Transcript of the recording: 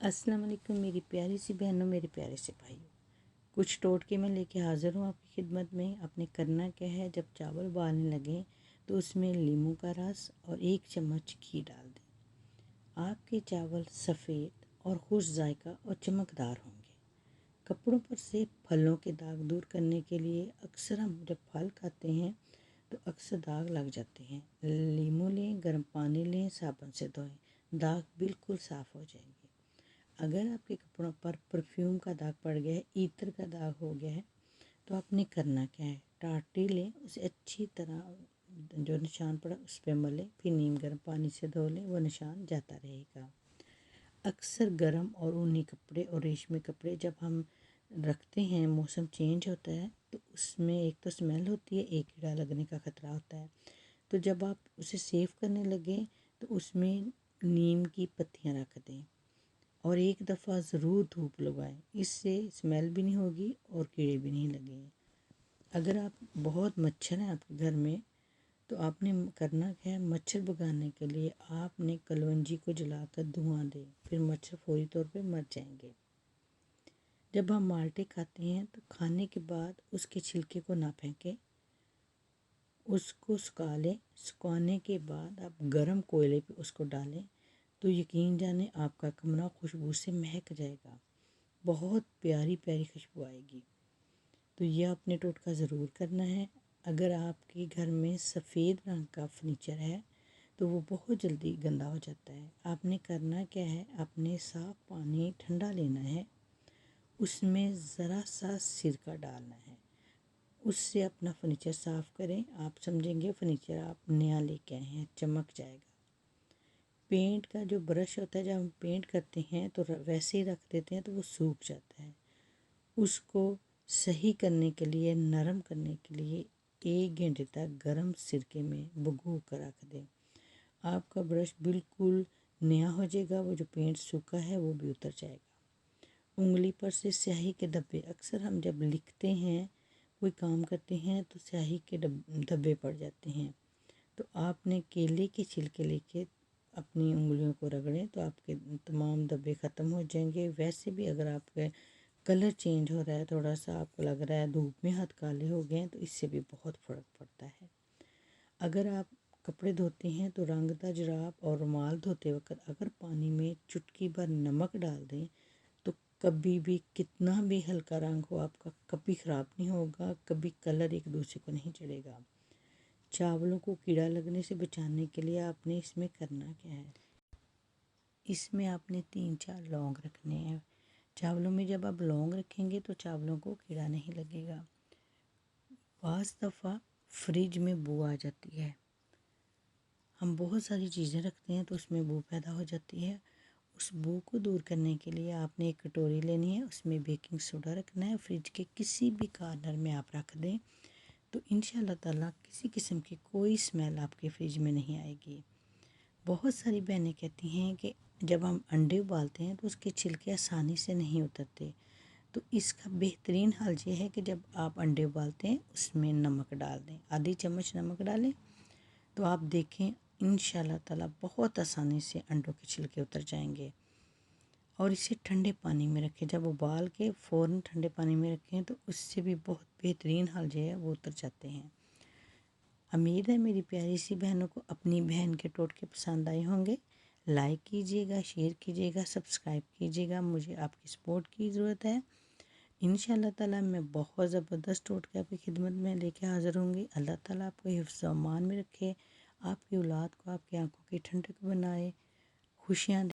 अस्सलाम वालेकुम मेरी प्यारी सी बहनों, मेरे प्यारे से भाइयों। कुछ टोटके मैं लेके हाज़िर हूँ आपकी खिदमत में। आपने करना क्या है, जब चावल उबालने लगें तो उसमें नींबू का रस और 1 चम्मच घी डाल दें। आपके चावल सफ़ेद और खुश जायका और चमकदार होंगे। कपड़ों पर से फलों के दाग दूर करने के लिए अक्सर हम जब फल खाते हैं तो अक्सर दाग लग जाते हैं। नींबू लें, गर्म पानी लें, साबुन से धोएं, दाग बिल्कुल साफ़ हो जाएंगे। अगर आपके कपड़ों पर परफ्यूम का दाग पड़ गया है, इत्र का दाग हो गया है, तो आपने करना क्या है, टाटी लें, उसे अच्छी तरह जो निशान पड़ा उस पर मलें, फिर नीम गर्म पानी से धो लें, वो निशान जाता रहेगा। अक्सर गर्म और ऊनी कपड़े और रेशमी कपड़े जब हम रखते हैं, मौसम चेंज होता है तो उसमें एक तो स्मेल होती है, एक कीड़ा लगने का ख़तरा होता है। तो जब आप उसे सेव करने लगें तो उसमें नीम की पत्तियाँ रख दें और एक दफ़ा ज़रूर धूप लगाएं। इससे स्मेल भी नहीं होगी और कीड़े भी नहीं लगेंगे। अगर आप बहुत मच्छर हैं आपके घर में तो आपने करना क्या है, मच्छर भगाने के लिए आपने कलवंजी को जलाकर धुआं दें, फिर मच्छर फौरी तौर पे मर जाएंगे। जब हम माल्टे खाते हैं तो खाने के बाद उसके छिलके को ना फेंकें, उसको सुखा लें। सुखाने के बाद आप गरम कोयले पे उसको डालें तो यकीन जाने आपका कमरा खुशबू से महक जाएगा। बहुत प्यारी प्यारी खुशबू आएगी। तो यह आपने टोटका ज़रूर करना है। अगर आपके घर में सफ़ेद रंग का फर्नीचर है तो वो बहुत जल्दी गंदा हो जाता है। आपने करना क्या है, आपने साफ़ पानी ठंडा लेना है, उसमें ज़रा सा सिरका डालना है, उससे अपना फर्नीचर साफ़ करें। आप समझेंगे फर्नीचर आप नया लेके आए हैं, चमक जाएगा। पेंट का जो ब्रश होता है, जब हम पेंट करते हैं तो वैसे ही रख देते हैं तो वो सूख जाता है। उसको सही करने के लिए, नरम करने के लिए 1 घंटे तक गर्म सिरके में भिगो कर रख दें। आपका ब्रश बिल्कुल नया हो जाएगा, वो जो पेंट सूखा है वो भी उतर जाएगा। उंगली पर से स्याही के धब्बे, अक्सर हम जब लिखते हैं, कोई काम करते हैं तो स्याही के धब्बे पड़ जाते हैं। तो आपने केले के छिलके लेके अपनी उंगलियों को रगड़ें तो आपके तमाम धब्बे ख़त्म हो जाएंगे। वैसे भी अगर आपके कलर चेंज हो रहा है, थोड़ा सा आपको लग रहा है धूप में हाथ काले हो गए हैं, तो इससे भी बहुत फ़र्क पड़ता है। अगर आप कपड़े धोते हैं तो रंगदार जुराब और रुमाल धोते वक्त अगर पानी में चुटकी भर नमक डाल दें तो कभी भी कितना भी हल्का रंग हो आपका कभी ख़राब नहीं होगा, कभी कलर एक दूसरे को नहीं चढ़ेगा। चावलों को कीड़ा लगने से बचाने के लिए आपने इसमें करना क्या है, इसमें आपने 3-4 लौंग रखने हैं। चावलों में जब आप लौंग रखेंगे तो चावलों को कीड़ा नहीं लगेगा। बाज़ दफ़ा फ्रिज में बू आ जाती है, हम बहुत सारी चीज़ें रखते हैं तो उसमें बू पैदा हो जाती है। उस बू को दूर करने के लिए आपने एक कटोरी लेनी है, उसमें बेकिंग सोडा रखना है। फ्रिज के किसी भी कॉर्नर में आप रख दें तो इंशाल्लाह ताला किसी किस्म की कोई स्मेल आपके फ्रिज में नहीं आएगी। बहुत सारी बहनें कहती हैं कि जब हम अंडे उबालते हैं तो उसके छिलके आसानी से नहीं उतरते। तो इसका बेहतरीन हल ये है कि जब आप अंडे उबालते हैं उसमें नमक डाल दें, आधी चम्मच नमक डालें, तो आप देखें इंशाल्लाह ताला बहुत आसानी से अंडों के छिलके उतर जाएंगे। और इसे ठंडे पानी में रखें, जब उबाल के फ़ौरन ठंडे पानी में रखें तो उससे भी बहुत बेहतरीन हल जो है वो उतर जाते हैं। उम्मीद है मेरी प्यारी सी बहनों को अपनी बहन के टोटके पसंद आए होंगे। लाइक कीजिएगा, शेयर कीजिएगा, सब्सक्राइब कीजिएगा। मुझे आपकी सपोर्ट की ज़रूरत है। इंशाल्लाह ताला मैं बहुत ज़बरदस्त टोटके आपकी खिदमत में लेके हाज़िर होंगी। अल्लाह ताला आपको हिफ्ज़ व अमान में रखे, आपकी औलाद को आपकी आंखों की ठंडक बनाए, खुशियाँ